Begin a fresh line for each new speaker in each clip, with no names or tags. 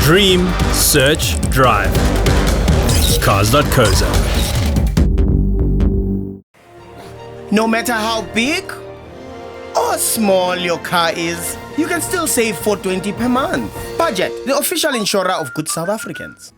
Dream, search, drive. Cars.co.za.
No matter how big or small your car is, you can still save $420 per month. Budget, the official insurer of good South Africans.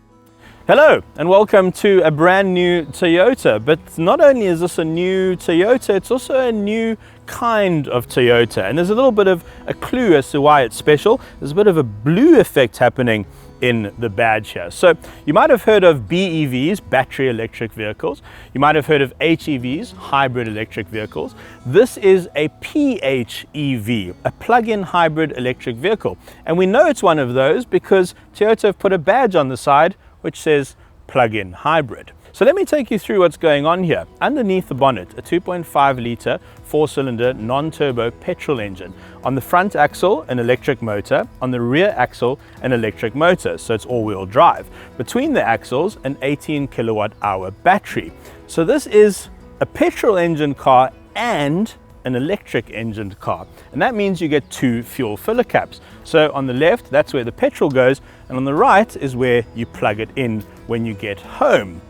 Hello and welcome to a brand new Toyota. But not only is this a new Toyota, it's also a new kind of Toyota. And there's a little bit of a clue as to why it's special. There's a bit of a blue effect happening in the badge here. So you might have heard of BEVs, battery electric vehicles. You might have heard of HEVs, hybrid electric vehicles. This is a PHEV, a plug-in hybrid electric vehicle. And we know it's one of those because Toyota have put a badge on the side which says plug-in hybrid. So let me take you through what's going on here. Underneath the bonnet, a 2.5 litre, 4-cylinder, non-turbo petrol engine. On the front axle, an electric motor. On the rear axle, an electric motor, so it's all-wheel drive. Between the axles, an 18 kilowatt-hour battery. So this is a petrol engine car and an electric engined car, and that means you get two fuel filler caps. So on the left, that's where the petrol goes, and on the right is where you plug it in when you get home.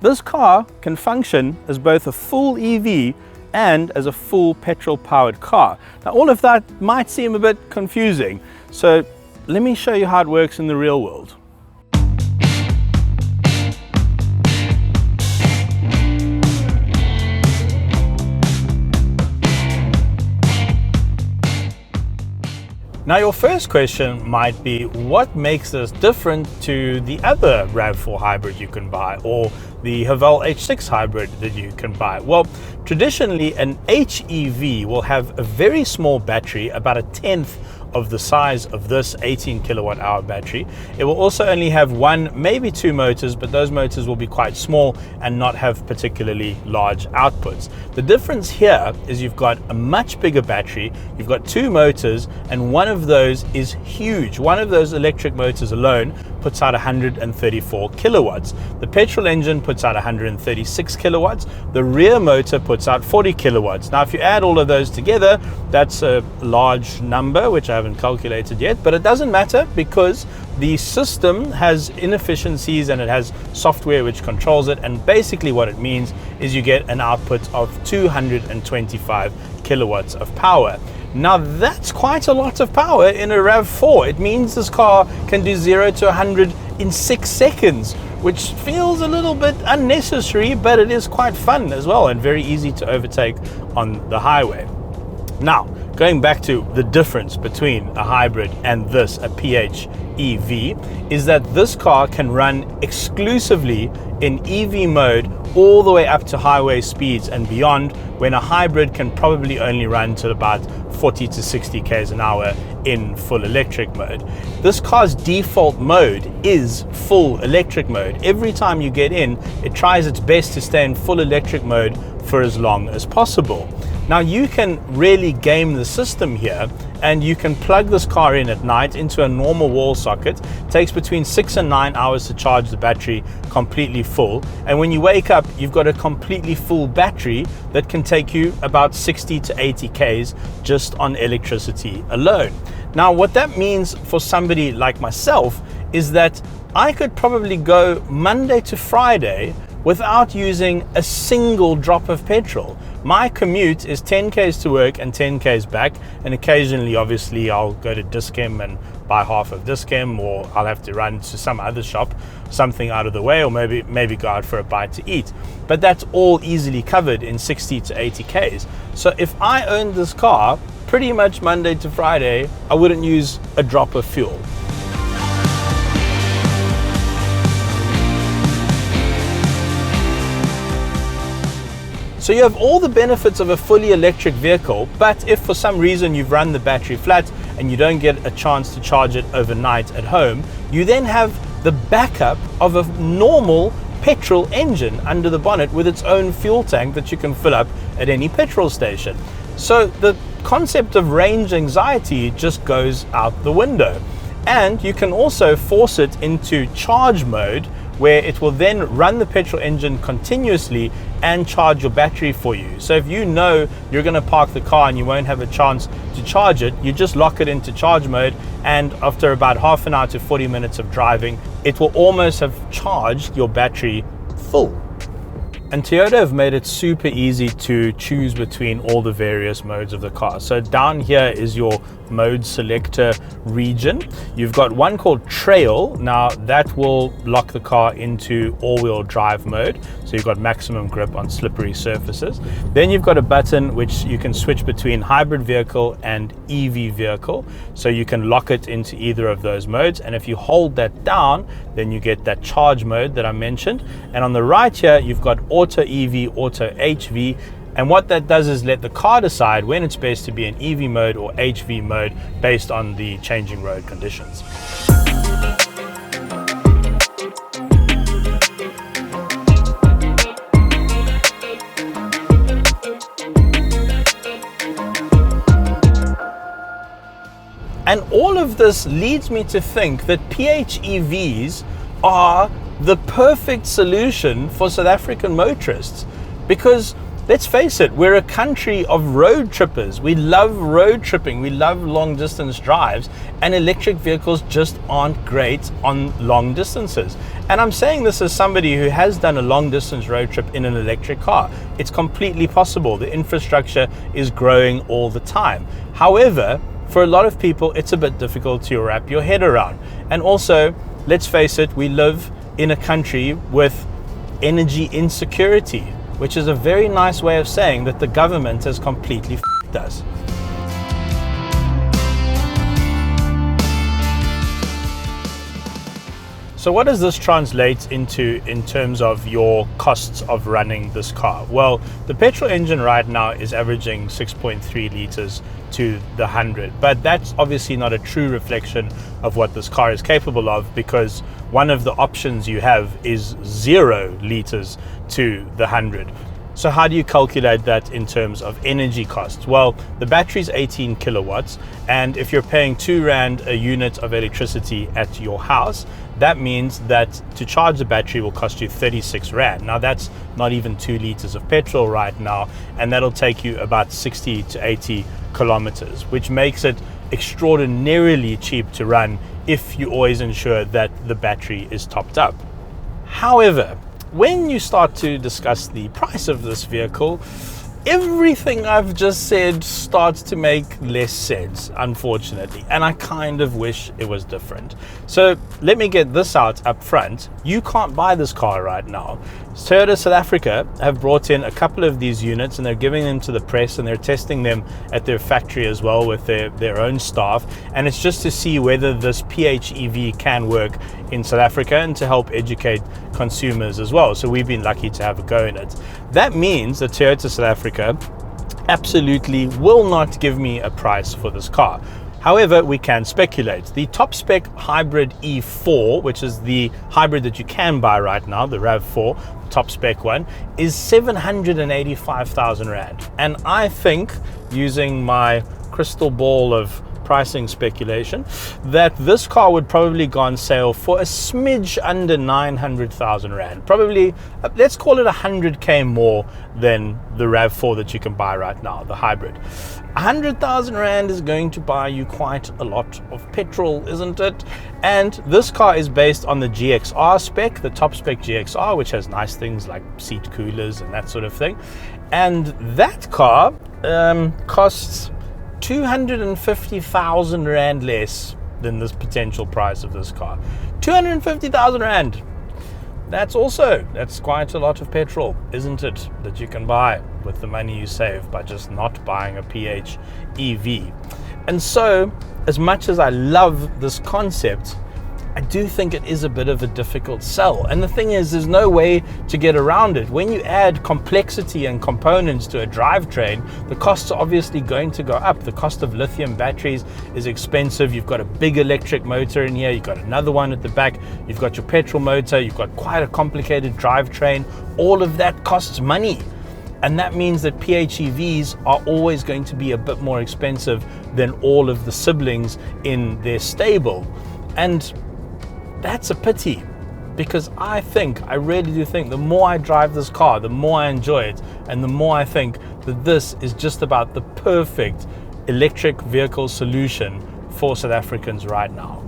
This car can function as both a full EV and as a full petrol powered car. Now all of that might seem a bit confusing, so let me show you how it works in the real world. Now your first question might be, what makes this different to the other RAV4 hybrid you can buy or the Haval H6 Hybrid that you can buy? Well, traditionally an HEV will have a very small battery, about a tenth of the size of this 18 kilowatt hour battery. It will also only have one, maybe two motors, but those motors will be quite small and not have particularly large outputs. The difference here is you've got a much bigger battery, you've got two motors, and one of those is huge. One of those electric motors alone puts out 134 kilowatts. The petrol engine puts out 136 kilowatts. The rear motor puts out 40 kilowatts. Now, if you add all of those together, that's a large number, which I haven't calculated yet, but it doesn't matter because the system has inefficiencies and it has software which controls it. And basically what it means is you get an output of 225 kilowatts of power. Now that's quite a lot of power in a RAV4. It means this car can do 0 to 100 in 6 seconds, which feels a little bit unnecessary, but it is quite fun as well and very easy to overtake on the highway. Now, going back to the difference between a hybrid and this, a PHEV, is that this car can run exclusively in EV mode all the way up to highway speeds and beyond, when a hybrid can probably only run to about 40 to 60 k's an hour in full electric mode. This car's default mode is full electric mode. Every time you get in, it tries its best to stay in full electric mode for as long as possible. Now you can really game the system here, and you can plug this car in at night into a normal wall socket. It takes between 6 and 9 hours to charge the battery completely full, and when you wake up you've got a completely full battery that can take you about 60 to 80 k's just on electricity alone. Now what that means for somebody like myself is that I could probably go Monday to Friday without using a single drop of petrol. My commute is 10 k's to work and 10 k's back, and occasionally obviously I'll go to Dis-Chem and buy half of Dis-Chem, or I'll have to run to some other shop, something out of the way, or maybe go out for a bite to eat. But that's all easily covered in 60 to 80 k's. So if I owned this car, pretty much Monday to Friday, I wouldn't use a drop of fuel. So you have all the benefits of a fully electric vehicle, but if for some reason you've run the battery flat and you don't get a chance to charge it overnight at home, you then have the backup of a normal petrol engine under the bonnet with its own fuel tank that you can fill up at any petrol station. So the concept of range anxiety just goes out the window. And you can also force it into charge mode where it will then run the petrol engine continuously and charge your battery for you. So if you know you're going to park the car and you won't have a chance to charge it, you just lock it into charge mode, and after about half an hour to 40 minutes of driving, it will almost have charged your battery full. And Toyota have made it super easy to choose between all the various modes of the car. So down here is your mode selector region. You've got one called Trail. Now that will lock the car into all-wheel drive mode. So you've got maximum grip on slippery surfaces. Then you've got a button which you can switch between hybrid vehicle and EV vehicle. So you can lock it into either of those modes. And if you hold that down, then you get that charge mode that I mentioned. And on the right here, you've got Auto EV, Auto HV. And what that does is let the car decide when it's best to be in EV mode or HV mode based on the changing road conditions. And all of this leads me to think that PHEVs are the perfect solution for South African motorists, because let's face it, we're a country of road trippers. We love road tripping, we love long distance drives, and electric vehicles just aren't great on long distances. And I'm saying this as somebody who has done a long distance road trip in an electric car. It's completely possible. The infrastructure is growing all the time. However, for a lot of people, it's a bit difficult to wrap your head around. And also, let's face it, we live in a country with energy insecurity, which is a very nice way of saying that the government has completely f***ed us. So what does this translate into in terms of your costs of running this car? Well, the petrol engine right now is averaging 6.3 liters to the 100, but that's obviously not a true reflection of what this car is capable of, because one of the options you have is 0 liters to the 100. So how do you calculate that in terms of energy costs? Well, the battery is 18 kilowatts, and if you're paying 2 Rand a unit of electricity at your house, that means that to charge the battery will cost you 36 Rand. Now that's not even 2 liters of petrol right now, and that'll take you about 60 to 80 kilometers, which makes it extraordinarily cheap to run if you always ensure that the battery is topped up. However, when you start to discuss the price of this vehicle, everything I've just said starts to make less sense, unfortunately, and I kind of wish it was different. So let me get this out up front. You can't buy this car right now. Toyota South Africa have brought in a couple of these units, and they're giving them to the press, and they're testing them at their factory as well with their own staff, and it's just to see whether this PHEV can work in South Africa and to help educate consumers as well. So we've been lucky to have a go in it. That means that Toyota South Africa absolutely will not give me a price for this car. However, we can speculate. The top spec hybrid E4, which is the hybrid that you can buy right now, the RAV4, the top spec one, is 785,000 Rand. And I think, using my crystal ball of pricing speculation, that this car would probably go on sale for a smidge under 900,000 Rand. Probably, let's call it 100K more than the RAV4 that you can buy right now, the hybrid. 100,000 Rand is going to buy you quite a lot of petrol, isn't it? And this car is based on the GXR spec, the top spec GXR, which has nice things like seat coolers and that sort of thing. And that car costs 250,000 Rand less than this potential price of this car. 250,000 Rand. That's quite a lot of petrol, isn't it, that you can buy with the money you save by just not buying a PHEV. And so, as much as I love this concept, I do think it is a bit of a difficult sell. And the thing is, there's no way to get around it. When you add complexity and components to a drivetrain, the costs are obviously going to go up. The cost of lithium batteries is expensive. You've got a big electric motor in here. You've got another one at the back. You've got your petrol motor. You've got quite a complicated drivetrain. All of that costs money. And that means that PHEVs are always going to be a bit more expensive than all of the siblings in their stable. And that's a pity, because I really do think the more I drive this car, the more I enjoy it, and the more I think that this is just about the perfect electric vehicle solution for South Africans right now.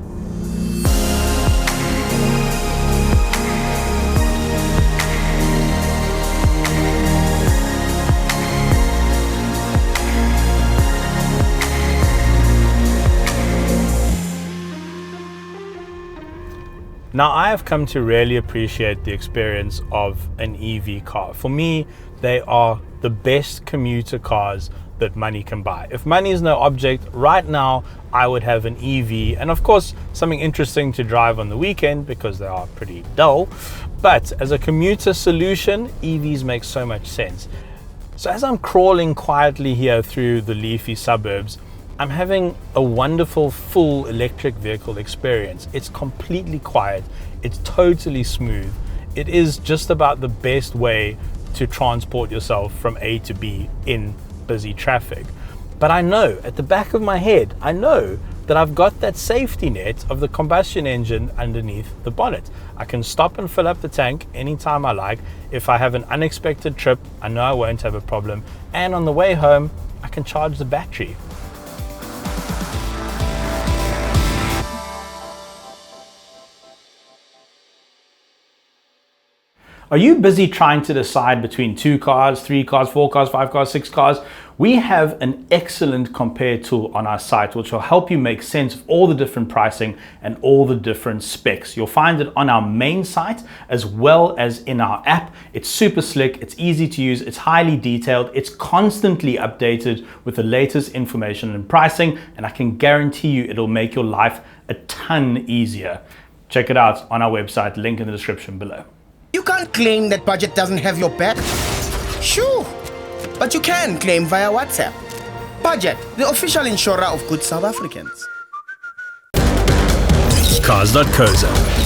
Now, I have come to really appreciate the experience of an EV car. For me, they are the best commuter cars that money can buy. If money is no object, right now I would have an EV, and of course something interesting to drive on the weekend because they are pretty dull. But as a commuter solution, EVs make so much sense. So as I'm crawling quietly here through the leafy suburbs, I'm having a wonderful full electric vehicle experience. It's completely quiet, it's totally smooth. It is just about the best way to transport yourself from A to B in busy traffic. But I know, at the back of my head, I know that I've got that safety net of the combustion engine underneath the bonnet. I can stop and fill up the tank anytime I like. If I have an unexpected trip, I know I won't have a problem. And on the way home, I can charge the battery. Are you busy trying to decide between 2 cars, 3 cars, 4 cars, 5 cars, 6 cars? We have an excellent compare tool on our site which will help you make sense of all the different pricing and all the different specs. You'll find it on our main site as well as in our app. It's super slick, it's easy to use, it's highly detailed, it's constantly updated with the latest information and pricing, and I can guarantee you it'll make your life a ton easier. Check it out on our website, link in the description below.
You can't claim that budget doesn't have your back. Sure, but you can claim via WhatsApp. Budget, the official insurer of good South Africans.
Cars.co.za.